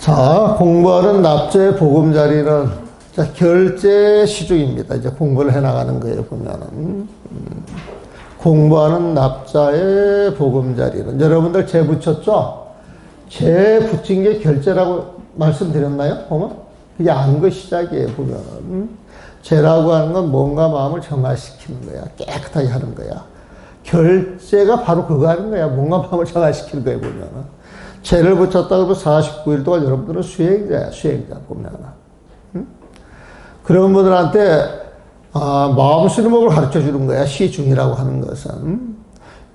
자, 공부하는 납자의 보금자리는 자, 결제 시중입니다. 이제 공부를 해나가는 거예요, 보면은. 공부하는 납자의 보금자리는. 여러분들 재 붙였죠? 재 붙인 게 결제라고 말씀드렸나요? 보면? 그게 안 거 시작이에요, 보면은. 재라고 하는 건 뭔가 마음을 정화시키는 거야. 깨끗하게 하는 거야. 결제가 바로 그거 하는 거야. 뭔가 마음을 정화시키는 거예요, 보면은. 재를 붙였다 그러면 49일 동안 여러분들은 수행자야, 수행자, 보면은. 응? 그런 분들한테, 마음 쓰는 법을 가르쳐 주는 거야, 시중이라고 하는 것은.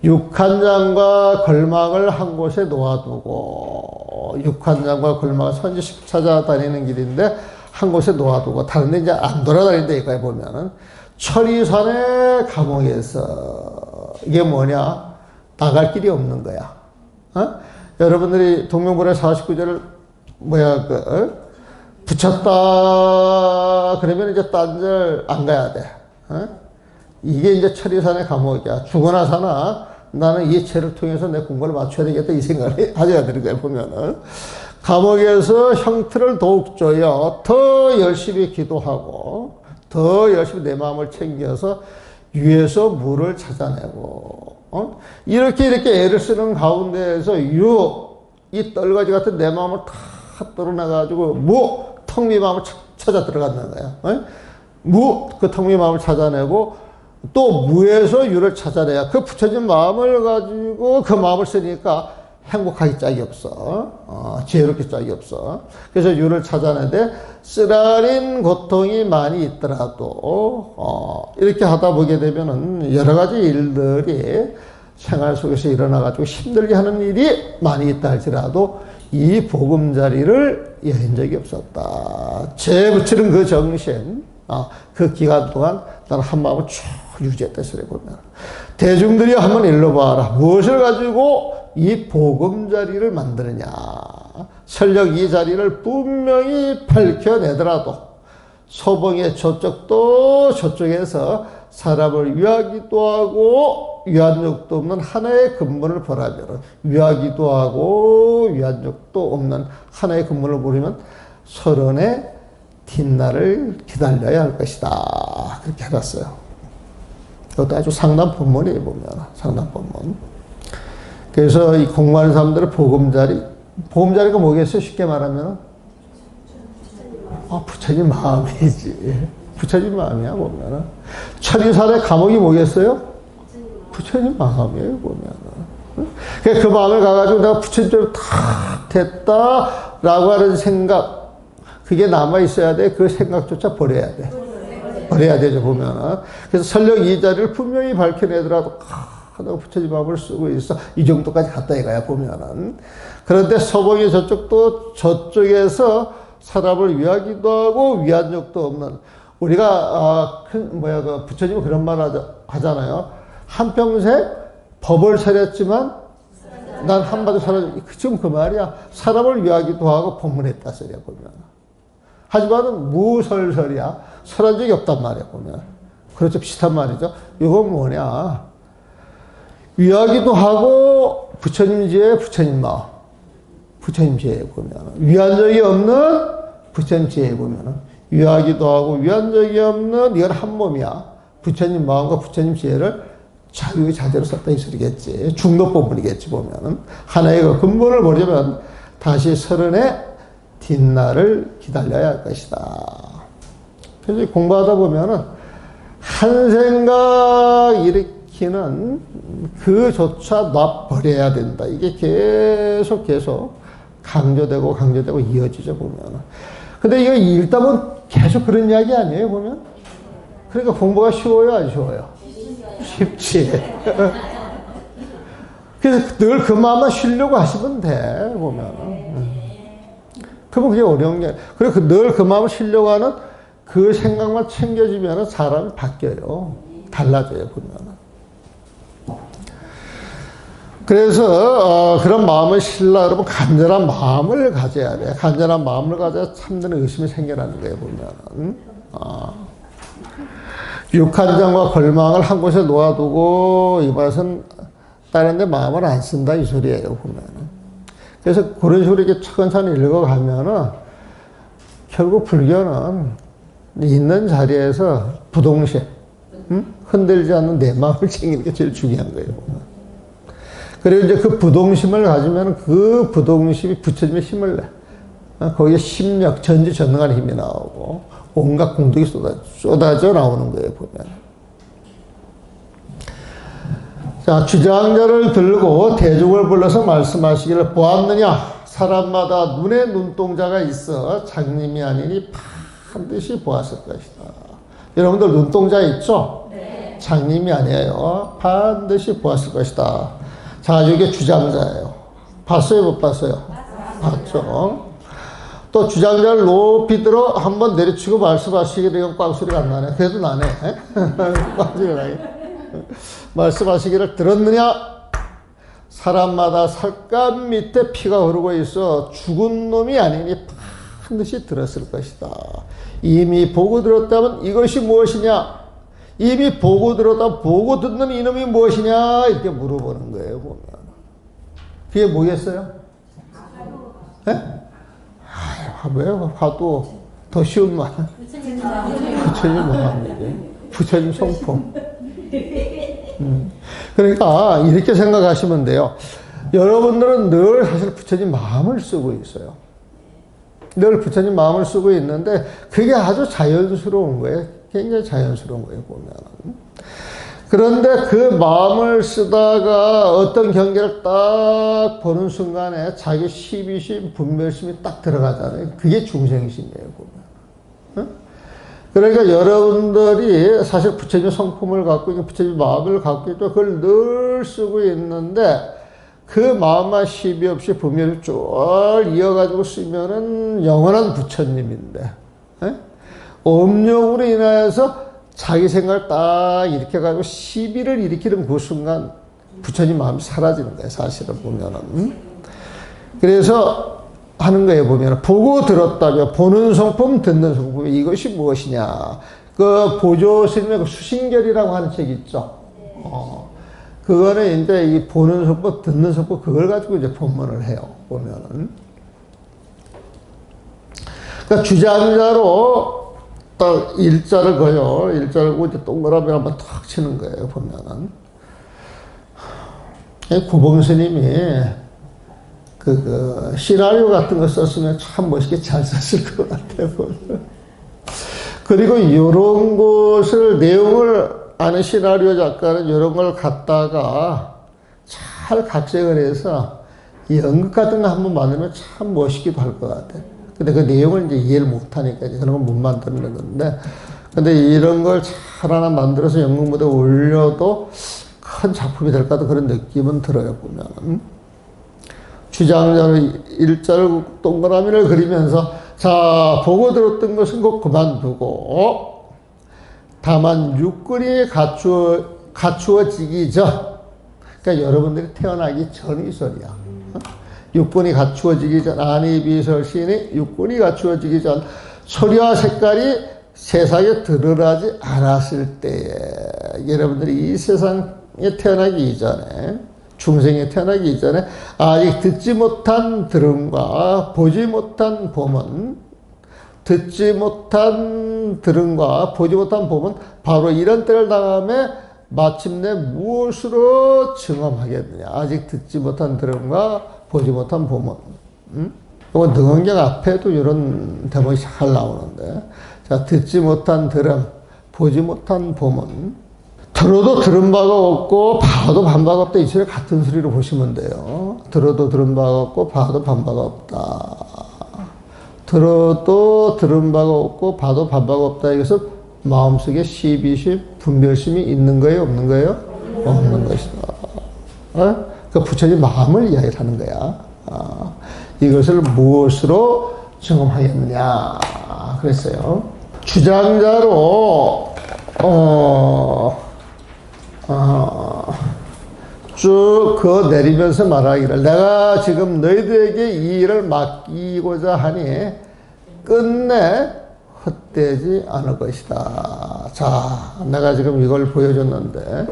육한장과 걸망을 한 곳에 놓아두고, 육한장과 걸망을 선지식 찾아다니는 길인데, 한 곳에 놓아두고, 다른 데 이제 안 돌아다닌다, 이거에 보면은. 철이산의 감옥에서, 이게 뭐냐? 나갈 길이 없는 거야. 어? 여러분들이 동명불의 49절을, 붙였다, 그러면 이제 딴 절 안 가야 돼. 어? 이게 이제 철이산의 감옥이야. 죽어나 사나, 나는 이 죄를 통해서 내 공부를 맞춰야 되겠다, 이 생각을 하셔야 되는 거야, 보면은. 감옥에서 형틀을 더욱 줘요. 더 열심히 기도하고, 더 열심히 내 마음을 챙겨서 위에서 물을 찾아내고, 이렇게 애를 쓰는 가운데에서 이 떨거지 같은 내 마음을 다 떨어내가지고 텅비 마음을 찾아 들어간다는 거야. 그 텅비 마음을 찾아내고 또 무에서 유를 찾아내야 그 붙여진 마음을 가지고 그 마음을 쓰니까 행복하기 짝이 없어. 지혜롭기 짝이 없어. 그래서 유를 찾아내되 쓰라린 고통이 많이 있더라도 이렇게 하다 보게 되면은 여러 가지 일들이 생활 속에서 일어나가지고 힘들게 하는 일이 많이 있다 할지라도 이 보금자리를 여인 적이 없었다. 재 붙이는 그 정신, 그 기간 동안 나는 한 마음을 쭉 유지했다. 소리 보면. 대중들이 한번 일러봐라. 무엇을 가지고 이 보금자리를 만드느냐. 설령 이 자리를 분명히 밝혀내더라도 소봉의 저쪽도 저쪽에서 사람을 위하기도 하고 위한 적도 없는 하나의 근본을 보라면 위하기도 하고 위한 적도 없는 하나의 근본을 보려면 서른의 뒷날을 기다려야 할 것이다. 그렇게 해놨어요. 이것도 아주 상당 본문이에요, 보면. 상당 본문. 그래서 이 공부하는 사람들은 보금자리가 뭐겠어요? 쉽게 말하면? 부처님 마음이지. 부처님 마음이야, 보면은. 천이산의 감옥이 뭐겠어요? 부처님 마음이에요, 보면은. 그 마음을 가가지고 내가 부처님처럼 탁 됐다라고 하는 생각, 그게 남아있어야 돼. 그 생각조차 버려야 돼. 버려야 되죠, 보면은. 그래서 설령 이 자리를 분명히 밝혀내더라도, 내가 부처님 마음을 쓰고 있어. 이 정도까지 갔다 이거야, 보면은. 그런데 서봉의 저쪽도 저쪽에서 사람을 위하기도 하고 위한 적도 없는, 우리가, 부처님은 그런 말 하잖아요. 한평생 법을 차렸지만 난 한바도 살았지. 지금 그 말이야. 사람을 위하기도 하고 법문했다 소리야, 보면. 하지만은 무설설이야. 설한 적이 없단 말이야, 보면. 그렇죠. 비슷한 말이죠. 이건 뭐냐. 위하기도 하고 부처님 지혜, 부처님 마음. 부처님 지혜에 보면. 위한 적이 없는 부처님 지혜에 보면. 위하기도 하고 위한 적이 없는 이건 한 몸이야. 부처님 마음과 부처님 지혜를 자유의 자재로 썼다 이 소리겠지. 중도법문이겠지, 보면은. 하나의 그 근본을 보려면 다시 서른의 뒷날을 기다려야 할 것이다. 그래서 공부하다 보면은 한 생각 일으키는 그조차 놔버려야 된다. 이게 계속 강조되고 이어지죠, 보면은. 근데 이거 읽다 보면 계속 그런 이야기 아니에요, 보면? 그러니까 공부가 쉬워요, 안 쉬워요? 쉽지. 그래서 늘 그 마음만 쉬려고 하시면 돼, 보면. 그러면 그게 어려운 게, 그리고 늘 그 마음을 쉬려고 하는 그 생각만 챙겨주면 사람이 바뀌어요. 달라져요, 보면. 그래서 그런 마음을 실라 그러면 간절한 마음을 가져야 돼. 간절한 마음을 가져야 참되는 의심이 생겨나는 거예요, 보면. 육한장과 걸망을 한 곳에 놓아두고 이것은 다른 데 마음을 안 쓴다 이 소리예요, 보면. 그래서 그런 식으로 이렇게 차근차근 읽어가면은 결국 불교는 있는 자리에서 부동식, 흔들지 않는 내 마음을 챙기는 게 제일 중요한 거예요. 그리고 이제 그 부동심을 가지면 그 부동심이 부처님의 힘을 내. 거기에 심력, 전지전능한 힘이 나오고 온갖 공덕이 쏟아져 나오는 거예요, 보면. 자, 주장자를 들고 대중을 불러서 말씀하시기를 보았느냐? 사람마다 눈에 눈동자가 있어 장님이 아니니 반드시 보았을 것이다. 여러분들 눈동자 있죠? 네. 장님이 아니에요. 반드시 보았을 것이다. 자, 이게 주장자예요. 봤어요, 못 봤어요? 봤죠. 또 주장자를 높이 들어 한번 내려치고 말씀하시게 되면 꽝소리가 안 나네. 그래도 나네. 꽝소리가 나네. 말씀하시기를 들었느냐? 사람마다 살감 밑에 피가 흐르고 있어 죽은 놈이 아니니 반드시 들었을 것이다. 이미 보고 들었다면 이것이 무엇이냐? 이미 보고 들었다 보고 듣는 이놈이 무엇이냐? 이렇게 물어보는 거예요, 보면. 그게 뭐겠어요? 네? 왜요? 화도 더 쉬운 말. 부처님 마음이지. 부처님 성품. 그러니까 이렇게 생각하시면 돼요. 여러분들은 늘 사실 부처님 마음을 쓰고 있어요. 늘 부처님 마음을 쓰고 있는데 그게 아주 자연스러운 거예요. 굉장히 자연스러운 거예요, 보면. 그런데 그 마음을 쓰다가 어떤 경계를 딱 보는 순간에 자기 시비심, 분별심이 딱 들어가잖아요. 그게 중생심이에요, 보면. 그러니까 여러분들이 사실 부처님의 성품을 갖고 있고 부처님의 마음을 갖고 있고 그걸 늘 쓰고 있는데 그 마음만 시비 없이 분별을 쭉 이어가지고 쓰면은 영원한 부처님인데, 업력으로 인하여서 자기 생각을 딱 이렇게 가지고 시비를 일으키는 그 순간 부처님 마음이 사라지는 거예요, 사실은 보면은. 그래서 하는 거예요, 보면. 보고 들었다며, 보는 성품, 듣는 성품, 이것이 무엇이냐. 그 보조 스님의 그 수신결이라고 하는 책 있죠. 그거는 이제 이 보는 성품, 듣는 성품, 그걸 가지고 이제 본문을 해요, 보면은. 그러니까 주장자로 딱 일자를 거요. 일자를 고 이제 동그라미 한번 탁 치는 거예요, 보면은. 구봉 스님이 시나리오 같은 거 썼으면 참 멋있게 잘 썼을 것 같아요, 보면. 그리고 이런 것을, 내용을 아는 시나리오 작가는 이런 걸 갖다가 잘 각색을 해서 연극 같은 거 한번 만들면 참 멋있기도 할 것 같아요. 근데 그 내용을 이제 이해를 못하니까 그런 건 못 만드는 건데, 근데 이런 걸 잘 하나 만들어서 연극 무대에 올려도 큰 작품이 될까도 그런 느낌은 들어요, 보면. 주장자는 일자를 동그라미를 그리면서, 자, 보고 들었던 것은 곧 그만두고, 다만 육군이 갖추어지기 전, 그러니까 여러분들이 태어나기 전이 소리야. 육군이 갖추어지기 전, 아니 비설신이 육군이 갖추어지기 전, 소리와 색깔이 세상에 드러나지 않았을 때에, 여러분들이 이 세상에 태어나기 이전에, 중생에 태어나기 이전에 아직 듣지 못한 들음과 보지 못한 봄은, 듣지 못한 들음과 보지 못한 봄은 바로 이런 때를 당함에 마침내 무엇으로 증험하겠느냐. 아직 듣지 못한 들음과 보지 못한 봄은. 이건 능언경 앞에도 이런 대목이 잘 나오는데, 자, 듣지 못한 들음, 보지 못한 봄은, 들어도 들은 바가 없고 봐도 반 바가 없다. 이 소리 같은 소리로 보시면 돼요. 들어도 들은 바가 없고 봐도 반 바가 없다. 들어도 들은 바가 없고 봐도 반 바가 없다. 이것은 마음속에 시비심, 분별심이 있는 거예요, 없는 거예요? 없는 것이다. 그 부처님 마음을 이야기를 하는 거야. 이것을 무엇으로 증험하겠느냐 그랬어요. 주장자로 쭉 그어 내리면서 말하기를, 내가 지금 너희들에게 이 일을 맡기고자 하니 끝내 헛되지 않을 것이다. 자, 내가 지금 이걸 보여줬는데,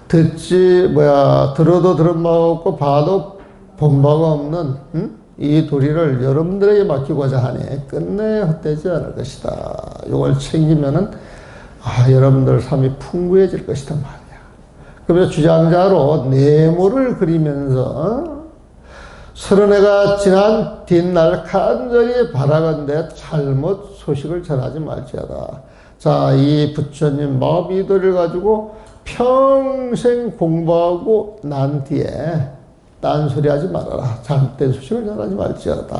들어도 들은 바 없고 봐도 본바가 없는 이 도리를 여러분들에게 맡기고자 하니 끝내 헛되지 않을 것이다. 이걸 챙기면은 여러분들 삶이 풍부해질 것이다 말이야. 그래서 주장자로 네모를 그리면서 30해가 지난 뒷날 간절히 바라건대 잘못 소식을 전하지 말지어다. 자, 이 부처님 마법 이 도리를 가지고 평생 공부하고 난 뒤에 딴소리 하지 말아라. 잘못된 소식을 전하지 말지어다.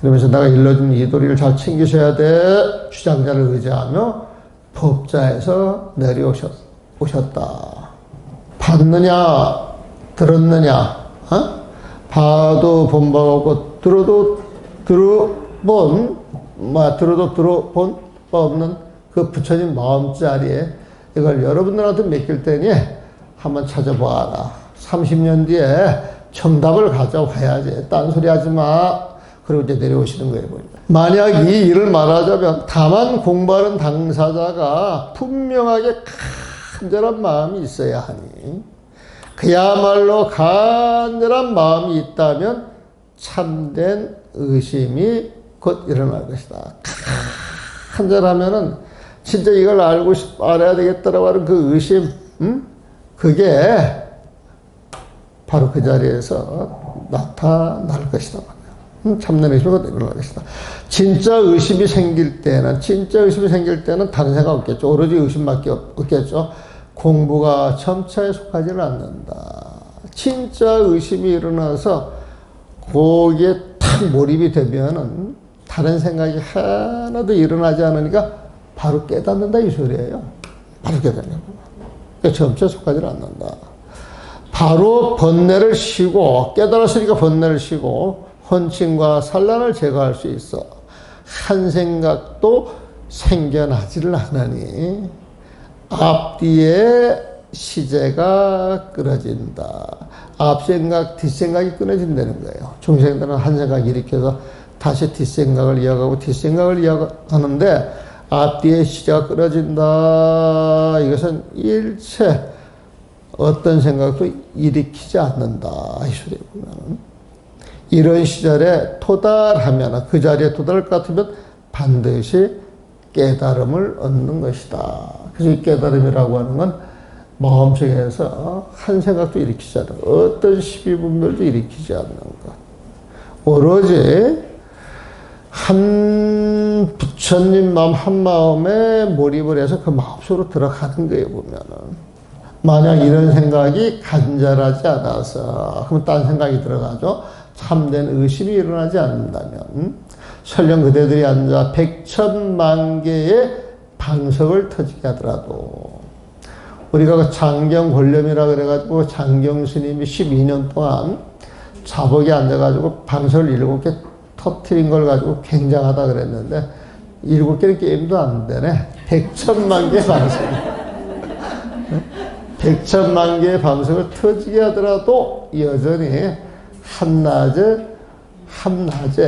그러면서 내가 일러준 이 도리를 잘 챙기셔야 돼. 주장자를 의지하며 법자에서 내려오셨다. 봤느냐 들었느냐 봐도 본 바가 없고 들어도 들어본 바 없는 그 부처님 마음자리에 이걸 여러분들한테 맡길 테니 한번 찾아봐라. 30년 뒤에 정답을 가져와야지. 딴소리 하지 마. 그리고 이제 내려오시는 거예요. 만약 이 일을 말하자면 다만 공부하는 당사자가 분명하게 간절한 마음이 있어야 하니 그야말로 간절한 마음이 있다면 참된 의심이 곧 일어날 것이다. 간절하면은 진짜 이걸 알아야 되겠다라고 하는 그 의심, 그게 바로 그 자리에서 나타날 것이다. 참된 의심이 곧 일어날 것이다. 진짜 의심이 생길 때는 다른 생각 없겠죠. 오로지 의심밖에 없겠죠. 공부가 점차에 속하지는 않는다. 진짜 의심이 일어나서 거기에 탁 몰입이 되면은 다른 생각이 하나도 일어나지 않으니까 바로 깨닫는다 이 소리예요. 바로 깨닫는다. 그러니까 점차에 속하지는 않는다. 바로 번뇌를 쉬고 깨달았으니까 번뇌를 쉬고 혼침과 산란을 제거할 수 있어. 한 생각도 생겨나지를 않으니 앞뒤에 시제가 끊어진다. 앞생각, 뒷생각이 끊어진다는 거예요. 중생들은 한 생각 일으켜서 다시 뒷생각을 이어가고 뒷생각을 이어가는데 앞뒤에 시제가 끊어진다. 이것은 일체 어떤 생각도 일으키지 않는다. 이 소리에 보면 이런 시절에 토달하면 그 자리에 토달할 것 같으면 반드시 깨달음을 얻는 것이다. 그래서 이 깨달음이라고 하는 건 마음속에서 한 생각도 일으키지 않는 것, 어떤 시비분별도 일으키지 않는 것. 오로지 한 부처님 마음 한 마음에 몰입을 해서 그 마음 속으로 들어가는 거예요. 보면은 만약 이런 생각이 간절하지 않아서 그럼 딴 생각이 들어가죠. 참된 의심이 일어나지 않는다면 설령 그대들이 앉아 100천만 개의 방석을 터지게 하더라도 우리가 그 장경권념이라 그래가지고 장경 스님이 12년 동안 자복에 앉아가지고 방석을 7개 터트린 걸 가지고 굉장하다 그랬는데 7개는 게임도 안 되네. 100천만 개의 방석. 100천만 개의 방석을 터지게 하더라도 여전히 한낮에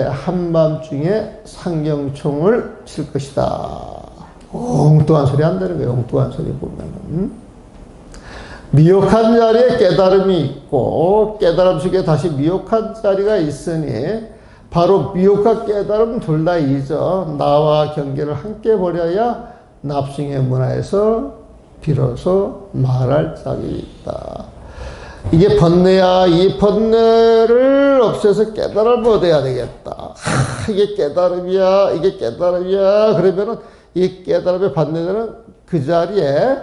한밤중에 상경총을 칠 것이다. 엉뚱한 소리 한다는 거예요. 엉뚱한 소리 보면은. 미혹한 자리에 깨달음이 있고 깨달음 속에 다시 미혹한 자리가 있으니 바로 미혹과 깨달음 둘 다 잊어 나와 경계를 함께 버려야 납승의 문화에서 비로소 말할 짝이 있다. 이게 번뇌야. 이 번뇌를 없애서 깨달음을 얻어야 되겠다. 이게 깨달음이야. 이게 깨달음이야. 그러면은 이 깨달음의 반대되는 그 자리에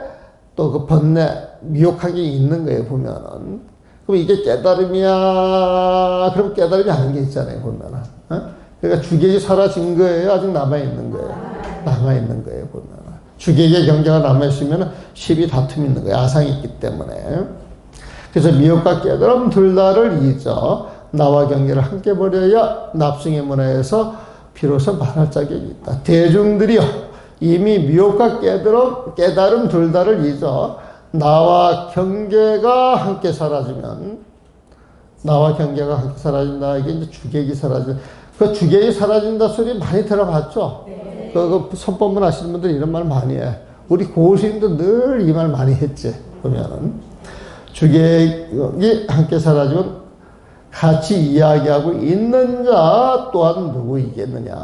또 그 번뇌, 미혹한 게 있는 거예요, 보면은. 그럼 이게 깨달음이야. 그럼 깨달음이 아닌 게 있잖아요, 보면은. 그러니까 주객이 사라진 거예요? 아직 남아있는 거예요? 남아있는 거예요, 보면은. 주객의 경계가 남아있으면 십이 다툼이 있는 거예요. 아상이 있기 때문에. 그래서 미혹과 깨달음 둘 다를 잊어 나와 경계를 함께 버려야 납승의 문화에서 비로소 말할 자격이 있다. 대중들이요 이미 미혹과 깨달음 둘 다를 잊어 나와 경계가 함께 사라지면 나와 경계가 함께 사라진다. 이게 이제 주객이 사라진다. 그 주객이 사라진다 소리 많이 들어봤죠? 네. 그 선법문 하시는 분들 이런 말 많이 해. 우리 고스님도 늘 이 말 많이 했지. 보면은 주객이 함께 사라지면 같이 이야기하고 있는 자 또한 누구이겠느냐.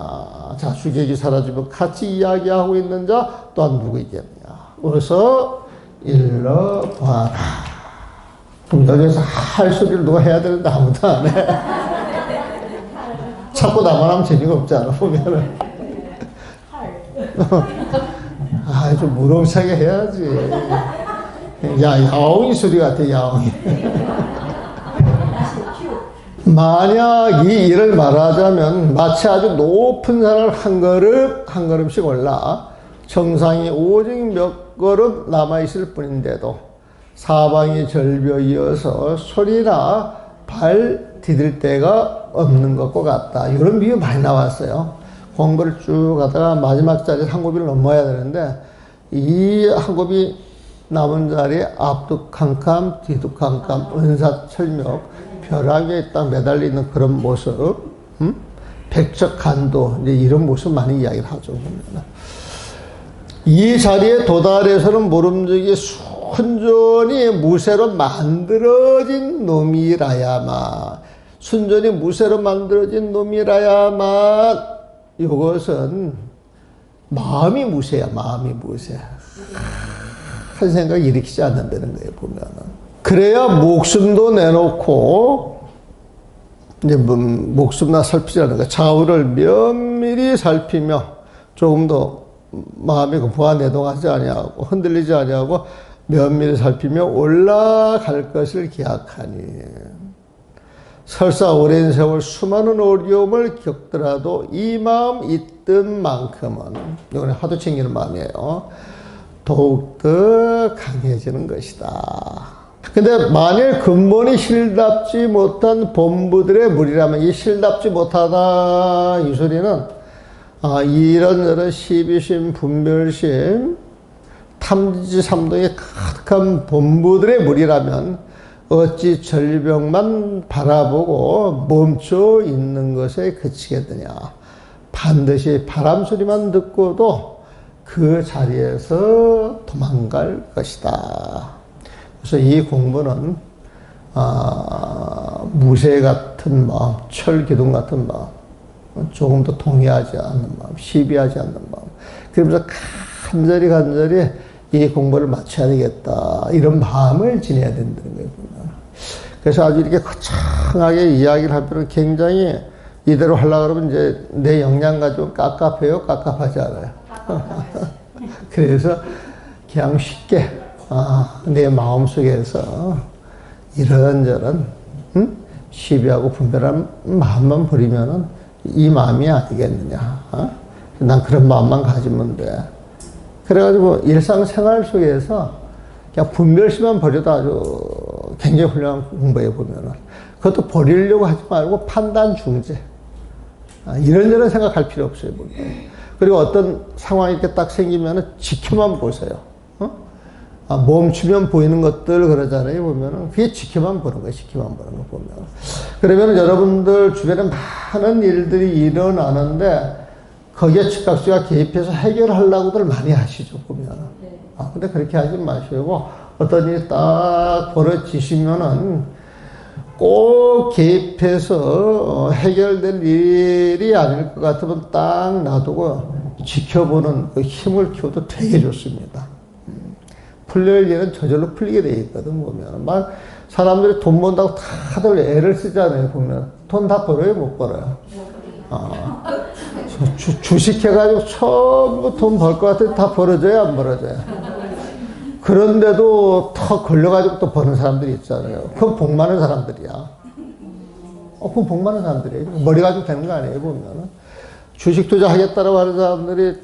자, 주객이 사라지면 같이 이야기하고 있는 자 또한 누구이겠느냐. 어서 일러봐라. 그럼 여기서 할 소리를 누가 해야 되는데 아무도 안 해. 자꾸 나만 하면 재미가 없지 않아, 보면은. 아, 좀 무렁차게 해야지. 야, 야옹이 소리 같아, 야옹이. 만약 이 일을 말하자면 마치 아주 높은 산을 한 걸음씩 올라 정상이 오직 몇 걸음 남아있을 뿐인데도 사방이 절벽이어서 소리나 발 디딜 데가 없는 것과 같다. 이런 비유 많이 나왔어요. 공부를 쭉 하다가 마지막 자리에 한 곱이를 넘어야 되는데 이 한 곱이 남은 자리에 앞도 캄캄 뒤도 캄캄 은사철벽 벼락에 딱 매달리는 그런 모습, 백척간도 이제 이런 모습 많이 이야기를 하죠. 보면. 이 자리에 도달해서는 모름지기 순전히 무쇠로 만들어진 놈이라야만, 순전히 무쇠로 만들어진 놈이라야만 이것은 마음이 무쇠야. 마음이 무쇠. 한 생각 일으키지 않는다는 거예요. 보면은. 그래야 목숨도 내놓고 이제 목숨나 살피지 않는 거야. 좌우를 면밀히 살피며 조금 더 마음이 부안해동하지 아니하고 흔들리지 아니하고 면밀히 살피며 올라갈 것을 기약하니 설사 오랜 세월 수많은 어려움을 겪더라도 이 마음 있던 만큼은 이건 하도 챙기는 마음이에요. 더욱더 강해지는 것이다. 근데 만일 근본이 실답지 못한 본부들의 무리라면 이 실답지 못하다 이 소리는 이런저런 시비심, 분별심, 탐지 삼동이 가득한 본부들의 무리라면 어찌 절벽만 바라보고 멈춰 있는 것에 그치겠느냐. 반드시 바람 소리만 듣고도 그 자리에서 도망갈 것이다. 그래서 이 공부는 무쇠 같은 마음, 철 기둥 같은 마음, 조금 더 동의하지 않는 마음, 시비하지 않는 마음. 그러면서 간절히 이 공부를 마쳐야 되겠다. 이런 마음을 지내야 된다는 거예요. 그래서 아주 이렇게 거창하게 이야기를 하면 굉장히 이대로 하려고 그러면 이제 내 역량 가지고 깝깝해요? 깝깝하지 않아요? 그래서 그냥 쉽게 내 마음속에서 이런저런 시비하고 분별한 마음만 버리면은 이 마음이 아니겠느냐. 난 그런 마음만 가지면 돼. 그래가지고 일상생활 속에서 그냥 분별심만 버려도 아주 굉장히 훌륭한 공부해 보면은 그것도 버리려고 하지 말고 판단 중재. 이런저런 생각할 필요 없어요. 보면. 그리고 어떤 상황이 이렇게 딱 생기면은 지켜만 보세요. 멈추면 보이는 것들 그러잖아요. 보면은 그게 지켜만 보는 거예요. 지켜만 보는 거 보면. 그러면은 여러분들 주변에 많은 일들이 일어나는데 거기에 즉각적으로 개입해서 해결하려고들 많이 하시죠. 보면은. 근데 그렇게 하지 마시고 어떤 일이 딱 벌어지시면은 꼭 개입해서 해결될 일이 아닐 것 같으면 딱 놔두고 지켜보는 그 힘을 키워도 되게 좋습니다. 풀릴 일은 저절로 풀리게 돼 있거든, 보면. 막, 사람들이 돈 번다고 다들 애를 쓰잖아요, 보면. 돈 다 벌어요, 못 벌어요? 주식해가지고 전부 돈 벌 것 같은데 다 벌어져요, 안 벌어져요? 그런데도 더 걸려가지고 또 버는 사람들이 있잖아요. 그건 복 많은 사람들이야. 그건 복 많은 사람들이에요. 머리 가지고 되는 거 아니에요, 보면. 주식 투자하겠다라고 하는 사람들이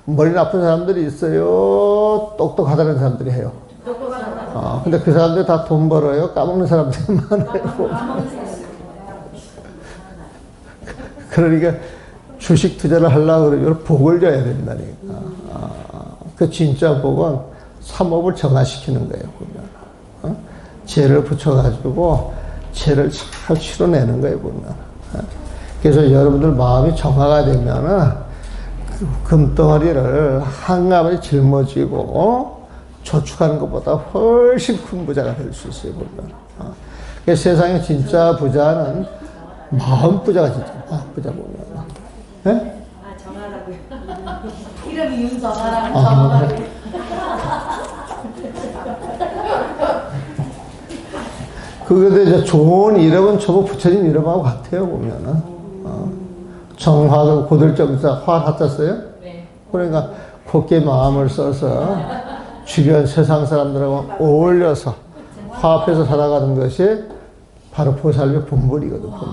머리 나쁜 사람들이 있어요. 똑똑하다는 사람들이 해요. 근데 그 사람들 다 돈 벌어요. 까먹는 사람들이 많아요. 그러니까 주식 투자를 하려고 그러면 복을 줘야 된다니까. 그 진짜 복은 삼업을 정화시키는 거예요. 보면. 죄를 붙여가지고 죄를 잘 치러내는 거예요. 보면. 그래서 여러분들 마음이 정화가 되면은 금덩어리를 한가마리 짊어지고 저축하는 것보다 훨씬 큰 부자가 될 수 있어요. 보면. 그 세상에 진짜 부자는 마음 부자가 진짜 마음 부자 보면. 네? 아, 전화라고요. 이름이 윤전화라고. 네. 그게 이제 좋은 이름은 저거 부처님 이름하고 같아요, 보면은. 정화도 고들점자 화 같았어요? 네. 그러니까 곱게 마음을 써서 주변 세상 사람들하고 어울려서 화합해서 살아가는 것이 바로 보살님의 본분이거든, 본분.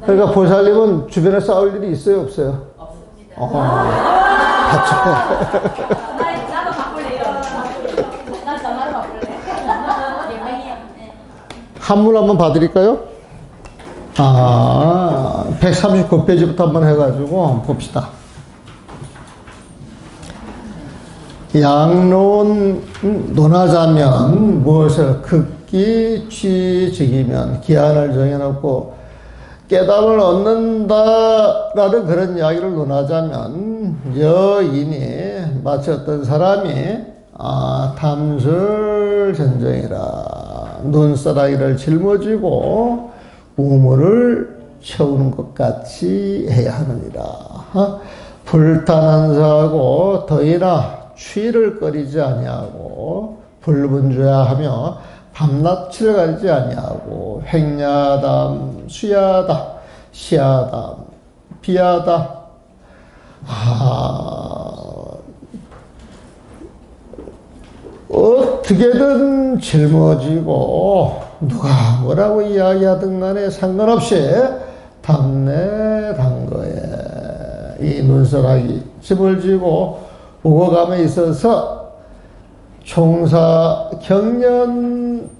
그러니까 보살님은 주변에 싸울 일이 있어요, 없어요? 없습니다. 같이. 나도 바꿀래요. 나 전화로 바꿀래. 예매해요. 한문 한번 봐드릴까요? 139페이지부터 한번 해가지고 한번 봅시다. 양론 논하자면 무엇을 극기 취직이면 기한을 정해놓고 깨달음을 얻는다라는 그런 이야기를 논하자면 여인이 마치 어떤 사람이 담술전정이라 눈사라기를 짊어지고 우물을 채우는 것 같이 해야 하느니라. 불탄한사하고 더이나 추위를 꺼리지 아니하고 불분주야하며 밤낮을 가리지 아니하고 횡야담, 수야담, 시야담, 비야담. 어떻게든 짊어지고 누가 뭐라고 이야기하든 간에 상관없이 담내 단거에 이 눈사라기 짐을 지고 우거감에 있어서 총사 경년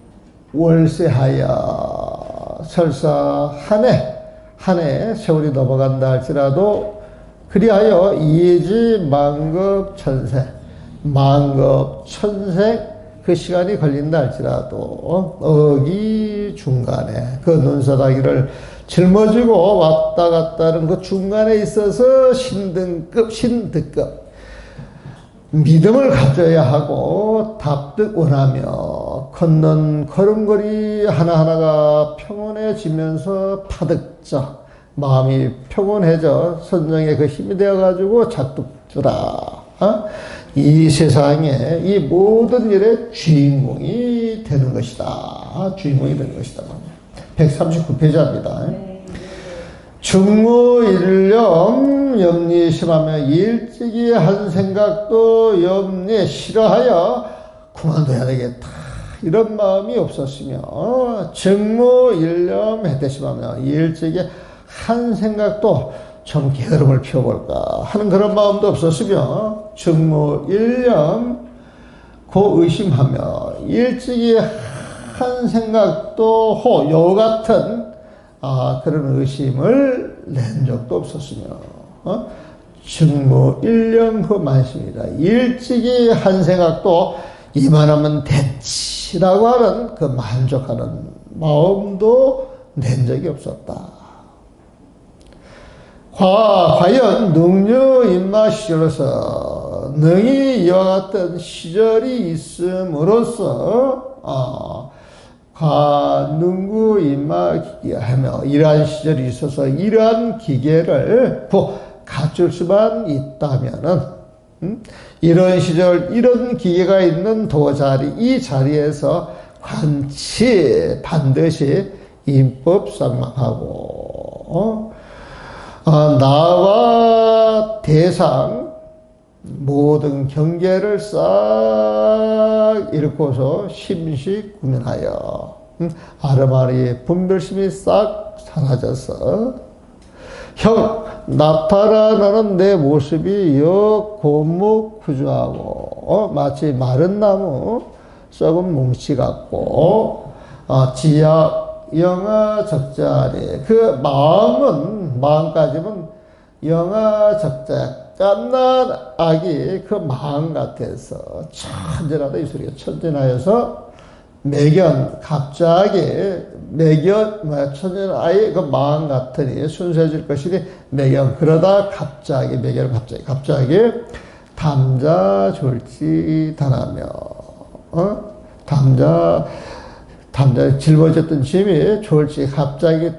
월세하여 설사 한 해 세월이 넘어간다 할지라도 그리하여 이지 만급 천생 그 시간이 걸린다 할지라도 어기 중간에 그 눈사다기를 짊어지고 왔다 갔다 하는 그 중간에 있어서 신득급 믿음을 가져야 하고 답득 원하며 걷는 걸음걸이 하나하나가 평온해지면서 파득자 마음이 평온해져 선정의 그 힘이 되어가지고 작득주라. 이 세상에 이 모든 일의 주인공이 되는 것이다. 주인공이 되는 것이다. 139페이지입니다. 중무일념 염리심하며 일찍이 한 생각도 염리 싫어하여 그만둬야 되겠다. 이런 마음이 없었으며 증무일념 해대심하며 일찍이 한 생각도 좀 게으름을 피워볼까 하는 그런 마음도 없었으며 증무일념 고의심하며 일찍이 한 생각도 여우 같은 그런 의심을 낸 적도 없었으며 증무일념 그 만심이다. 일찍이 한 생각도 이만하면 됐지라고 하는 그 만족하는 마음도 낸 적이 없었다. 과연 능유 인마 시절로서 능히 이와 같은 시절이 있음으로써 과능구 인마 기계하며 이러한 시절이 있어서 이러한 기계를 갖출 수만 있다면은 이런 시절 이런 기계가 있는 도자리 이 자리에서 반드시 인법상망하고 나와 대상 모든 경계를 싹 잃고서 심시 구면하여 아르마리 분별심이 싹 사라져서 나타나는 내 모습이 고무구조하고 마치 마른 나무 썩은 뭉치 같고 지약 영하 적자니 그 마음까지는 영하 적자 깐난 악이 그 마음 같아서 천진하다 이 소리가 천진하여서 천진 아이 그 마음 같으니 순수해질 것이니 그러다 갑자기 담자 졸지 단하며 담자 담장에 짊어졌던 짐이 졸지 갑자기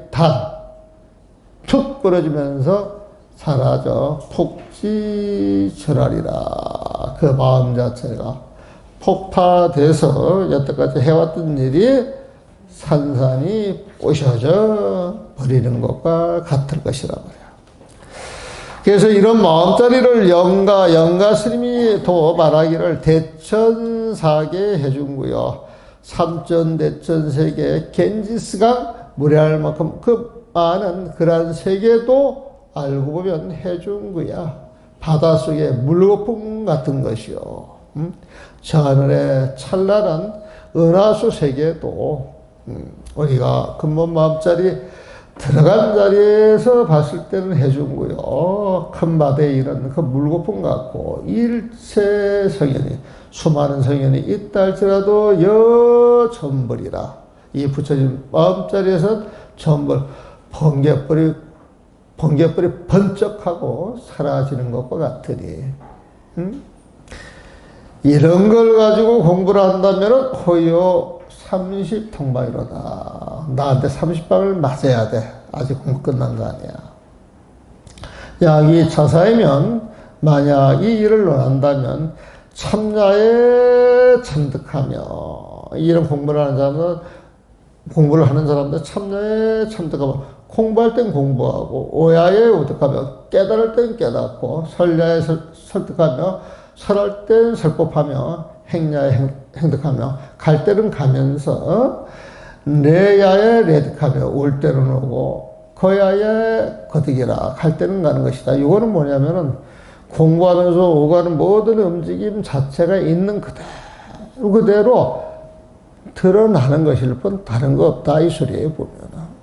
툭 부러지면서 사라져 폭지절하리라. 그 마음 자체가 폭파돼서 여태까지 해왔던 일이 산산이 부셔져 버리는 것과 같을 것이라 말이야. 그래서 이런 마음자리를 영가 스님이 또 말하기를 대천사계 해준구요. 삼천대천세계 겐지스강 무례할 만큼 그 많은 그러한 세계도 알고 보면 해준구야. 바닷속의 물거품 같은 것이요. 저 하늘의 찬란한 은하수 세계도 우리가 근본 마음자리 들어간 자리에서 봤을 때는 해준구요. 큰 바다에 이런 그 물거품 같고 일체 성현이 수많은 성현이 있다 할지라도 여전벌이라. 이 부처님 마음자리에서 전벌 번개불이 번쩍하고 사라지는 것과 같으니 이런 걸 가지고 공부를 한다면 호요 30통방이로다. 나한테 30방을 맞아야 돼. 아직 공부 끝난 거 아니야. 약이 자사이면 만약 이 일을 논한다면 참나에 참득하며 이런 공부를 하는 사람들 참나에 참득하며 공부할 땐 공부하고 오야에 오득하며 깨달을 땐 깨닫고 설야에 설득하며 설할 땐 설법하며 행야에 행득하며 갈 때는 가면서 레야에 레득하며 올 때는 오고 거야에 거득이라. 갈 때는 가는 것이다. 이거는 뭐냐면은 공부하면서 오가는 모든 움직임 자체가 있는 그대로 드러나는 것일 뿐 다른 거 없다 이 소리에 보면은.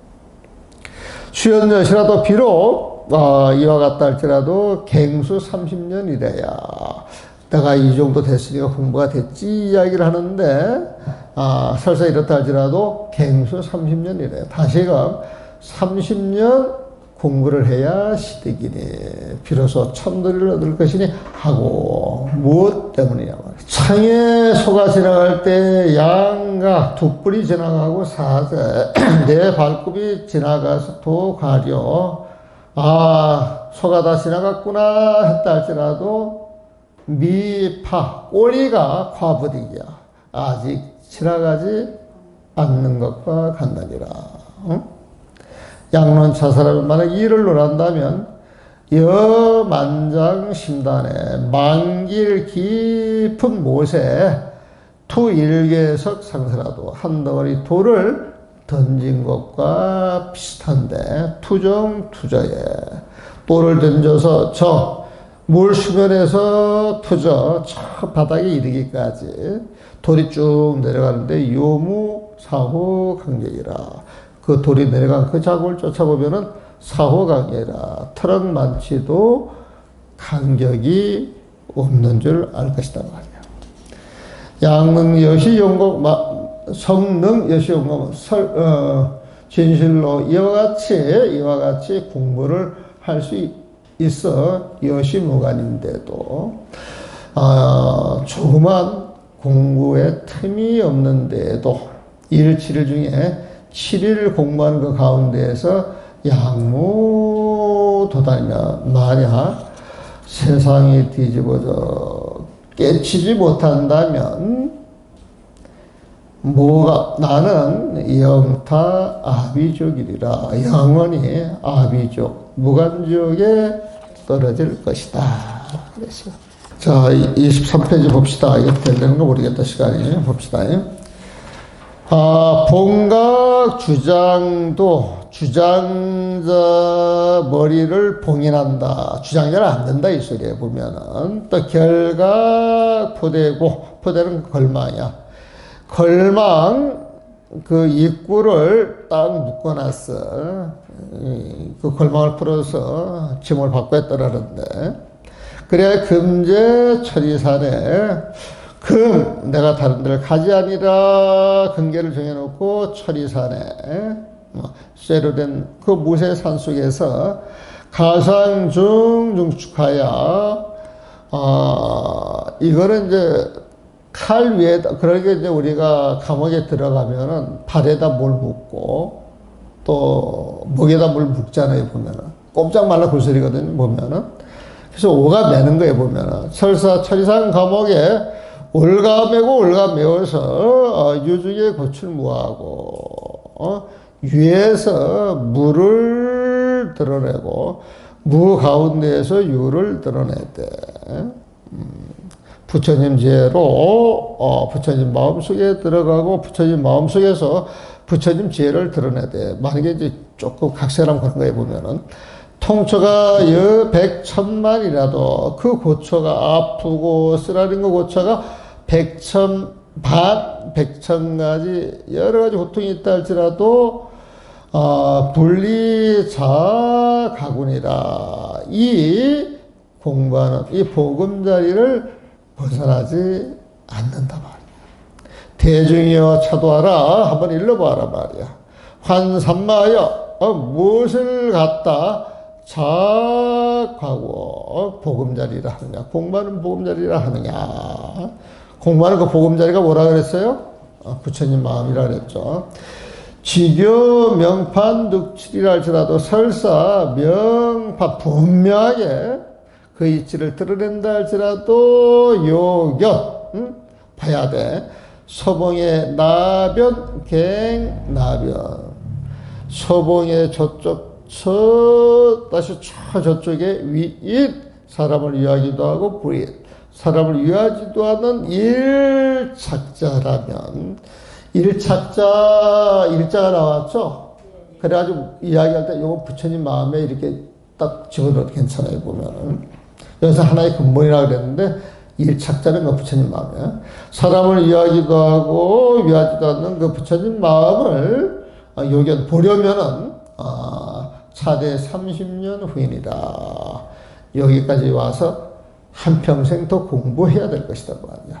수연여시라도 비록 이와 같다 할지라도 갱수 30년이래야 내가 이 정도 됐으니까 공부가 됐지 이야기를 하는데 설사 이렇다 할지라도 갱수 30년이래요. 다시금 30년 공부를 해야 시득이니 비로소 참도리를 얻을 것이니 하고 무엇 때문이냐 말이야. 창에 소가 지나갈 때 양가 두 뿔이 지나가고 사제 내 발굽이 지나가서 도 가려 소가 다 지나갔구나 했다 할지라도 미파 꼬리가 과부득이야. 아직 지나가지 않는 것과 같느니라. 응? 양론차 사람은 만약 이를 논한다면 여만장심단에 만길 깊은 못에 투일개석 상세라도 한 덩어리 돌을 던진 것과 비슷한데 투정투저에 돌을 던져서 저 물수면에서 투저 저 바닥에 이르기까지 돌이 쭉 내려가는데 요무사후 강경이라. 그 돌이 내려간 그 자국을 쫓아보면은 사후강이라 트럭 많지도 간격이 없는 줄 알 것이다 말이야. 양능 여시 용공 성능 여시 용공 진실로 이와 같이 공부를 할 수 있어 여시무간인데도 조그만 공부에 틈이 없는데도 1일 7일 중에 7일 공부하는 그 가운데에서 양무 도다니며 만약 세상이 뒤집어져 깨치지 못한다면 나는 영타 아비족이리라. 영원히 아비족 무간족에 떨어질 것이다. 그래서 자 23페이지 봅시다. 이게 되는 거 모르겠다. 시간이 봅시다. 봉각 주장도 주장자 머리를 봉인한다. 주장자는 안 된다 이 소리에 보면은. 또 결각 포대는 걸망이야. 걸망 그 입구를 딱 묶어놨어. 그 걸망을 풀어서 짐을 바꿔야 떠나는데 그래야 금제 철이산에 내가 다른 데를 가지 아니라 근계를 정해놓고 철이산에 쇠로 된 그 무쇠 산 속에서 가상중중축하야 이거는 이제 칼 위에다, 그러게 이제 우리가 감옥에 들어가면은 발에다 물 붓고 또 목에다 물 붓잖아요, 보면은. 꼼짝 말라 그 소리거든요, 보면은. 그래서 오가 매는 거예요, 보면은. 설사 천리산 감옥에 올가매고 올가매어서 유중에 고출 무하고 위에서 무를 드러내고 무 가운데에서 유를 드러내대. 부처님 지혜로 부처님 마음속에 들어가고 부처님 마음속에서 부처님 지혜를 드러내대. 만약에 이제 조금 각설한 그런 거에 보면은 통초가 여 백천만이라도 그 고초가 아프고 쓰라린 거 고초가 백천 가지 여러 가지 고통이 있다 할지라도 분리자 가군이라 이 공부하는 이 보금자리를 벗어나지 않는다 말이야. 대중이여 차도하라 한번 일러봐라 말이야. 환삼마여 무엇을 갖다 자하고 보금자리라 하느냐. 공부하는 보금자리라 하느냐. 공부하는 그 보금자리가 뭐라 그랬어요? 부처님 마음이라 그랬죠. 지교 명판 득칠이라 할지라도 설사 명판 분명하게 그 이치를 드러낸다 할지라도 요견 봐야 돼. 소봉의 나변 갱나변 소봉의 저쪽 다시 저쪽에 위잇 사람을 위하기도 하고 불잇 사람을 위하지도 않는 일착자라면 일자가 나왔죠. 그래가지고 이야기할 때 이거 부처님 마음에 이렇게 딱 집어넣어도 괜찮아요. 보면은 여기서 하나의 근본이라고 그랬는데 일착자는 그 부처님 마음이야. 사람을 위하기도 하고 위하지도 않는 그 부처님 마음을 요견 보려면은 차대 30년 후인이다. 여기까지 와서 한평생 더 공부해야 될 것이다 말이야.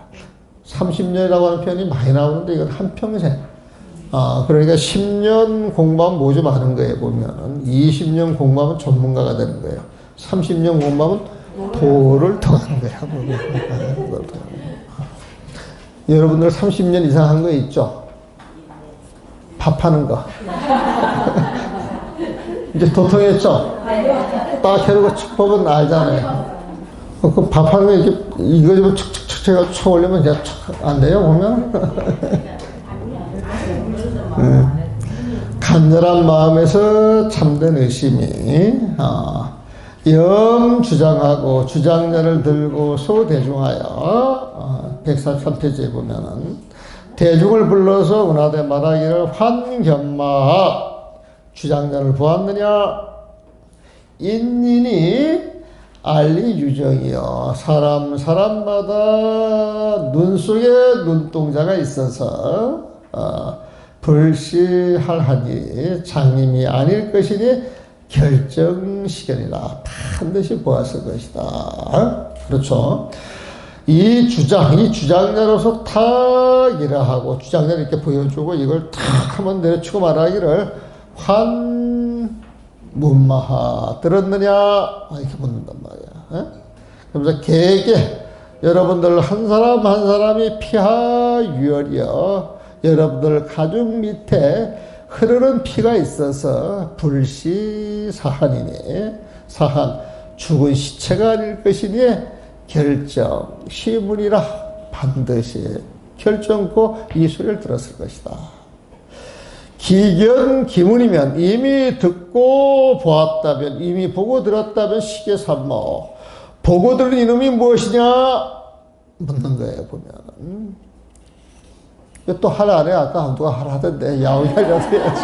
30년이라고 하는 표현이 많이 나오는데 이건 한평생. 그러니까 10년 공부하면 뭐 좀 아는 거예요, 보면은. 20년 공부하면 전문가가 되는 거예요. 30년 공부하면 도를 더 하는 거야. 여러분들 30년 이상 한 거 있죠? 밥하는 거. 이제 도통했죠? 딱 해놓고 척법은 알잖아요. 그 밥하는 거 이렇게 이거 좀 척척척 해가지고 쳐 올리면 그냥 안 돼요, 보면? 간절한 마음에서 참된 의심이, 염 주장하고 주장자를 들고 소대중하여, 143페이지에 보면은, 대중을 불러서 은하대 말하기를 환견마 주장자를 보았느냐? 인인이 알리 유정이여 사람마다 눈 속에 눈동자가 있어서 불시할하니 장님이 아닐 것이니 결정시견이라 반드시 보았을 것이다. 그렇죠. 이 주장자로서 탁 이라하고 주장자를 이렇게 보여주고 이걸 탁 한번 내려치고 말하기를 문마하 들었느냐 이렇게 묻는단 말이야. 그러면서 개개 여러분들 한 사람 한 사람이 피하 유혈이여 여러분들 가죽 밑에 흐르는 피가 있어서 불시사한이니 사한 죽은 시체가 아닐 것이니 결정 시문이라 반드시 결정코 이 소리를 들었을 것이다. 기견 기문이면 이미 듣고 보았다면 이미 보고 들었다면 시계삼모 보고 들은 이놈이 무엇이냐 묻는 거예요. 보면 또 하라 안 해. 아까 누가 하라 하던데 야우야라도 해야지.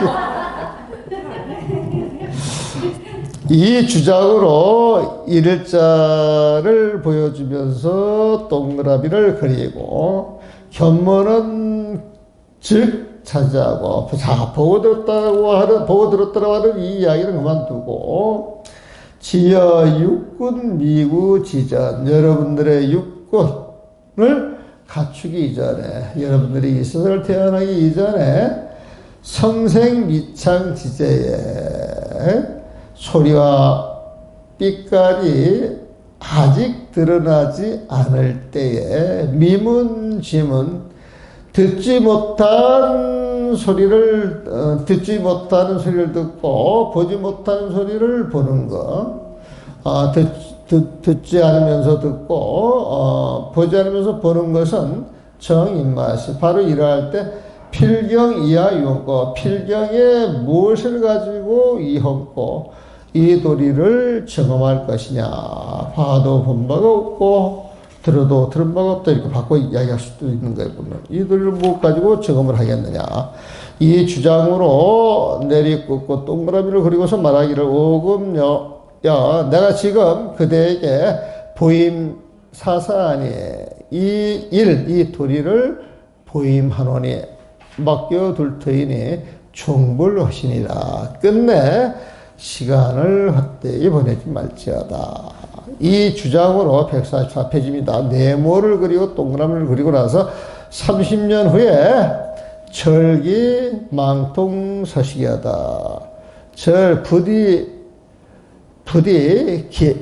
이 주작으로 일자를 보여주면서 동그라미를 그리고 견문은 즉 차지하고 자 보고 들었다고 하는 이 이야기는 그만두고 지여 육군 미구 지전 여러분들의 육군을 갖추기 이전에 여러분들이 이 세상을 태어나기 이전에 성생 미창 지제에 소리와 빛깔이 아직 드러나지 않을 때에 미문 큰 짐은 듣지 못한 소리를 듣지 못하는 소리를 듣고 보지 못하는 소리를 보는 것. 듣지 않으면서 듣고 보지 않으면서 보는 것은 정입맛이 바로 이러할 때 필경 이하 유언고 필경에 무엇을 가지고 이험고 이 도리를 점험할 것이냐. 봐도 본 바가 없고 들어도 들은 바가 없다 이렇게 바꿔 이야기할 수도 있는 거예요. 보면 이 도리를 무엇 가지고 점검을 하겠느냐. 이 주장으로 내리꽂고 동그라미를 그리고서 말하기를 오금여 야, 내가 지금 그대에게 보임사사하니 이 도리를 보임하노니 맡겨둘 터이니 충불하시니라. 끝내 시간을 헛되이 보내지 말지어다. 이 주장으로 144페이지입니다. 네모를 그리고 동그라미를 그리고 나서 30년 후에 절기 망통서식이하다. 절 부디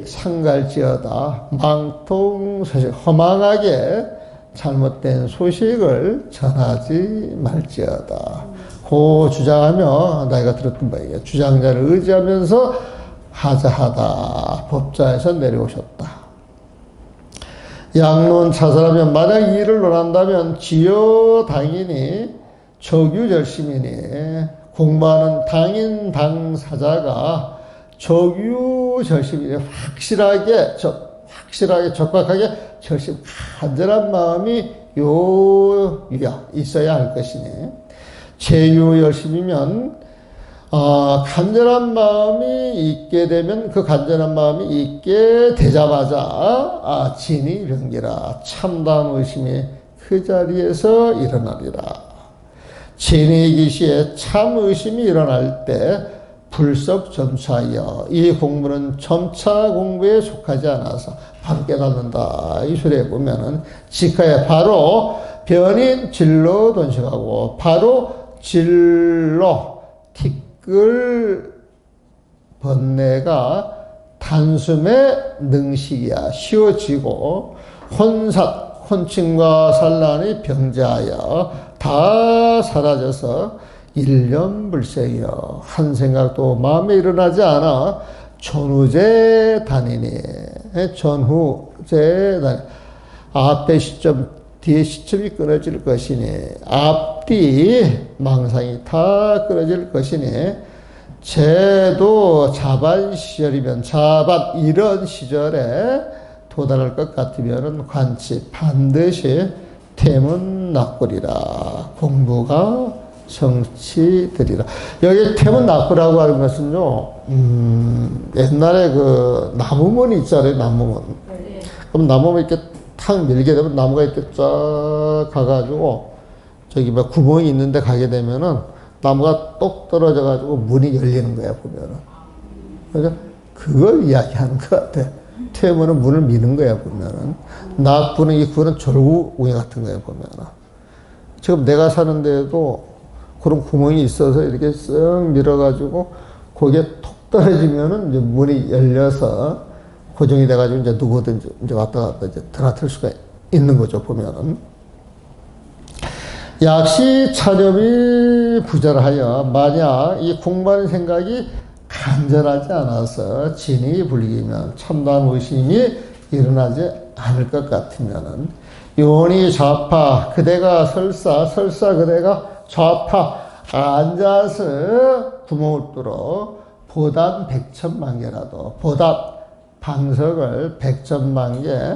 상갈지어다. 망통서식 허망하게 잘못된 소식을 전하지 말지어다. 고 주장하며 나이가 들었던 바이에요. 주장자를 의지하면서 하자하다. 법자에서 내려오셨다. 양론 차설하면 만약 이 일을 논한다면 지요 당인이 적유절심이니 공부하는 당인 당사자가 적유절심이니 확실하게 적박하게 절심 간절한 마음이 있어야 할 것이니 제유열심이면 간절한 마음이 있게 되면 그 간절한 마음이 있게 되자마자 진이 병기라 참담 의심이 그 자리에서 일어나리라. 진의 기시에 참 의심이 일어날 때 불석 점차하여 이 공부는 점차 공부에 속하지 않아서 바로 깨닫는다. 이 소리에 보면은 직하에 바로 변인 진로 돈식하고 바로 진로 티끌 번뇌가 단숨에 능식이야 쉬워지고 혼침과 산란이 병자하여 다 사라져서 일념불생이여 한 생각도 마음에 일어나지 않아 전후제 단이니 전후제 단 앞에 시점 뒤에 시점이 끊어질 것이니 앞뒤 망상이 다 끊어질 것이니 제도 자반 시절이면 자반 이런 시절에 도달할 것 같으면 관치 반드시 태문 납골이라 공부가 성취되리라. 여기 태문 납골이라고 하는 것은요, 옛날에 그 나무문 있잖아요, 나무문. 네. 그럼 나무문 이렇게 탁 밀게 되면 나무가 이렇게 쫙 가가지고 저기 막 구멍이 있는데 가게 되면은 나무가 똑 떨어져가지고 문이 열리는 거야, 보면은. 그러니까 그걸 이야기하는 것 같아. 태문은 문을 미는 거야, 보면은. 납부는 이 구는 절구웅이 같은 거야, 보면은. 지금 내가 사는 데에도 그런 구멍이 있어서 이렇게 쓱 밀어가지고 거기에 톡 떨어지면은 이제 문이 열려서 고정이 돼가지고 이제 누구든지 이제 왔다 갔다 이제 드나들 수가 있는 거죠, 보면은. 약시 차념이 부절하여 만약 이 공부하는 생각이 간절하지 않아서 진이 불기면 참담 의심이 일어나지 않을 것 같으면은 요니 좌파 그대가 설사 그대가 좌파 앉아서 구멍을 뚫어 보단 100천만 개라도 보단 방석을 100천만 개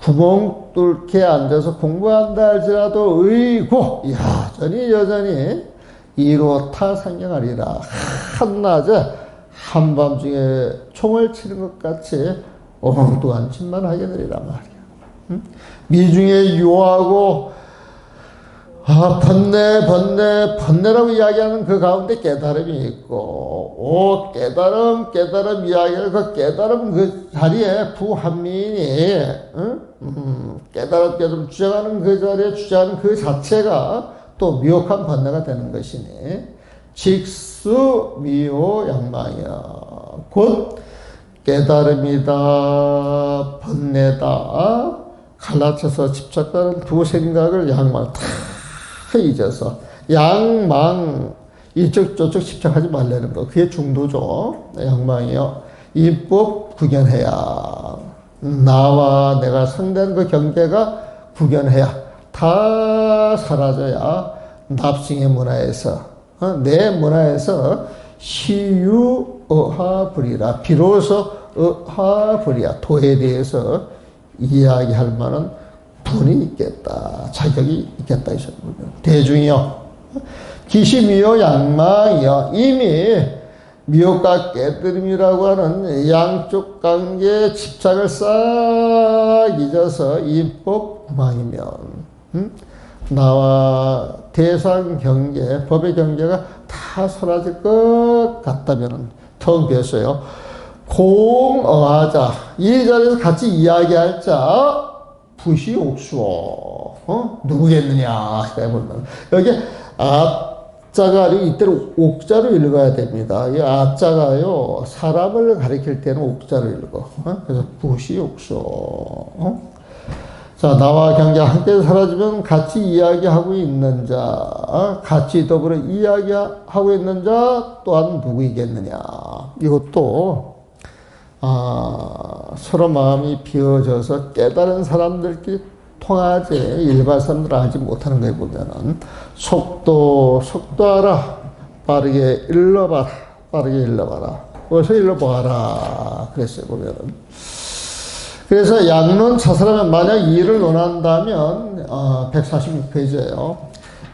구멍 뚫게 앉아서 공부한다 할지라도 의고 여전히 이로타 상경하리라. 한낮에 한밤중에 총을 치는 것 같이 엉뚱한 짓만 하게 되리라 말이야. 미중에 유하고 번뇌라고 이야기하는 그 가운데 깨달음이 있고 깨달음 이야기를 그 깨달음 그 자리에 부한민이 깨달음 주장하는 그 자리에 주장하는 그 자체가 또 미혹한 번뇌가 되는 것이니 직수 미호 양망이야. 곧 깨달음이다 번뇌다 갈라쳐서 집착하는 두 생각을 양망 다 잊어서 양망 이쪽 저쪽 집착하지 말라는 거. 그게 중도죠. 양망이요. 이법 구견해야. 나와 내가 상대하는 그 경계가 구견해야. 다 사라져야 납승의 문화에서 내 문화에서 시유어하불이라. 비로소 어하불이야. 도에 대해서 이야기할 만한 분이 있겠다. 자격이 있겠다. 대중이요. 기심이요 양망이요. 이미 미혹과 깨뜨림이라고 하는 양쪽 관계에 집착을 싹 잊어서 인법 구망이면 나와 대상 경계, 법의 경계가 다 사라질 것 같다면 텅 비었어요. 공어하자. 이 자리에서 같이 이야기할 자 부시옥수어. 누구겠느냐 해보면 여기 아자가 아니고 이때는 옥자로 읽어야 됩니다. 이 아자가요 사람을 가리킬 때는 옥자로 읽어. 그래서 부시옥수어. 자, 나와 경계가 함께 사라지면 같이 이야기하고 있는 자, 같이 더불어 이야기하고 있는 자 또한 누구이겠느냐. 이것도 서로 마음이 비어져서 깨달은 사람들끼리 통하지 일반 사람들은 하지 못하는 거에 보면은 속도 알아. 빠르게 일러봐라. 어서 일러봐라. 그랬어요 보면은. 그래서 양론 차설하면 만약 이를 논한다면 146페이지예요.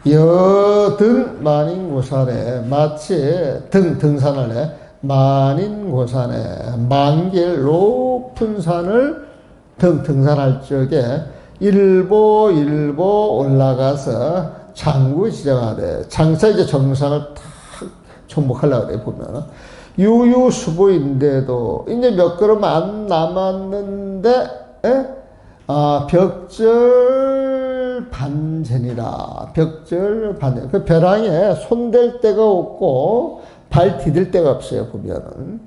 여등 만인고산에 마치 등산을 해 만인고산에 만길 높은 산을 등산할 적에 일보 올라가서 장구 지정하되 장차 이제 정상을 탁 정복하려고 그래 보면은 유유수보인데도 이제 몇 걸음 안 남았는데 벽절 반전이라. 벽절 반전. 그 벼랑에 손댈 데가 없고 발 디딜 데가 없어요 보면은.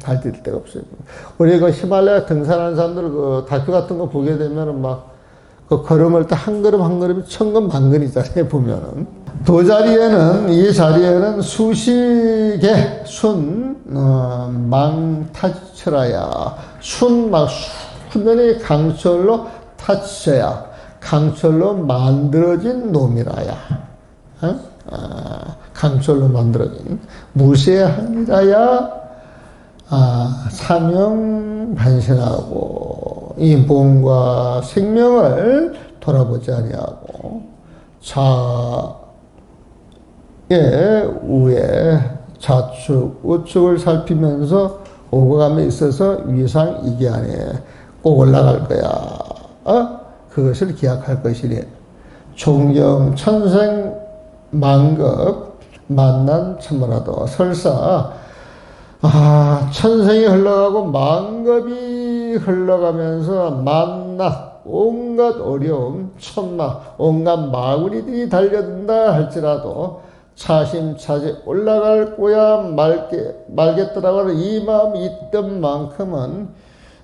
발 디딜 데가 없어요. 우리 그 히말라야 등산하는 사람들 그 다큐 같은 거 보게 되면은 막 그 걸음을 때 한 걸음 한 걸음이 천건 만건이잖아요 보면은. 이 자리에는 수식의 망타치라야. 훈련이 강철로 타치셔야. 강철로 만들어진 놈이라야. 강철로 만들어진. 무쇠한이라야. 사명 반신하고 이 몸과 생명을 돌아보지 아니하고 우에 좌측 우측을 살피면서 오고 감에 있어서 위상 이게 안에 꼭 올라갈 거야. 그것을 기약할 것이니 존경 천생 만급 만난 천문화도 설사 천생이 흘러가고 만급이 흘러가면서 만나 온갖 어려움, 천마, 온갖 마구리들이 달려든다 할지라도 차심차지 올라갈 거야 말겠더라고 하는 이 마음이 있던 만큼은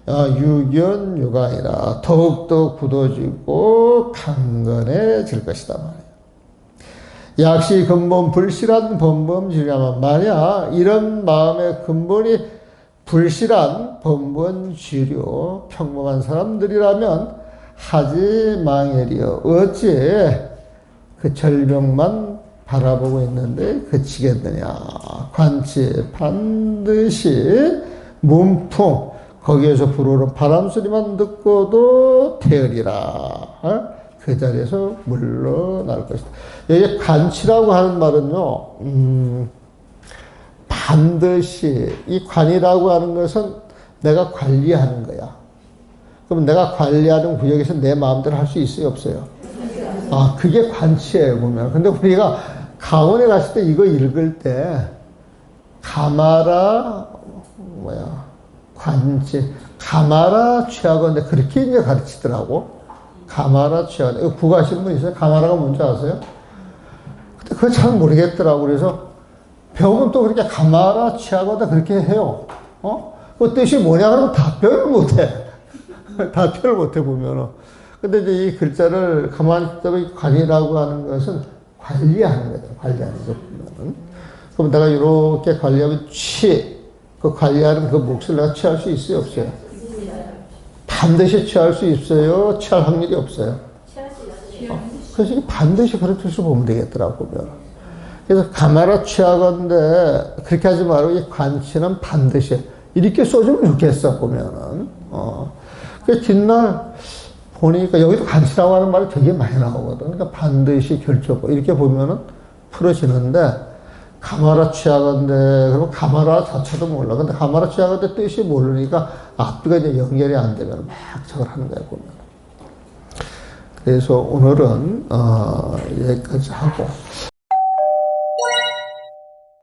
유견유강이라 더욱더 굳어지고 강건해질 것이다 말이야. 약시 근본 불실한 번범지려면 만약 이런 마음의 근본이 불실한 번번지려 평범한 사람들이라면 하지 망해리여 어찌 그 절벽만 바라보고 있는데 그치겠느냐. 관치 반드시 문풍 거기에서 불어오는 바람 소리만 듣고도 태으리라. 그 자리에서 물러날 것이다. 여기 관치라고 하는 말은요, 반드시 이 관이라고 하는 것은 내가 관리하는 거야. 그럼 내가 관리하는 구역에서 내 마음대로 할 수 있어요, 없어요? 그게 관치예요, 보면. 근데 우리가 강원에 갔을 때 이거 읽을 때, 가마라, 관치, 가마라 취하건데 그렇게 이제 가르치더라고. 가마라 취하건데. 이거 구가신 분 있어요? 가마라가 뭔지 아세요? 근데 그거 잘 모르겠더라고. 그래서 병은 또 그렇게 가마라 취하건데 그렇게 해요. 그 뜻이 뭐냐 그러면 답변을 못해. 답변을 못해 보면은. 근데 이제 이 글자를 가만히 있다 보면 관이라고 하는 것은 관리하는 거죠. 관리하는 거 보면은. 그럼 내가 이렇게 관리하면 그 관리하는 그 몫을 내가 취할 수 있어요? 없어요? 반드시 취할 수 있어요? 취할 확률이 없어요? 그래서 반드시 그런 뜻으로 보면 되겠더라고, 보면. 그래서 가마라 취하건데, 그렇게 하지 말고, 이 관치는 반드시. 이렇게 써주면 좋겠어, 보면은. 그 뒷날 보니까, 여기도 관치라고 하는 말이 되게 많이 나오거든. 그러니까 반드시 결정고, 이렇게 보면은 풀어지는데, 가마라 취하건데, 그러면 가마라 자체도 몰라. 근데 가마라 취하건데 뜻이 모르니까 앞뒤가 이제 연결이 안 되면 막 저걸 하는 거야, 보면. 그래서 오늘은, 여기까지 하고,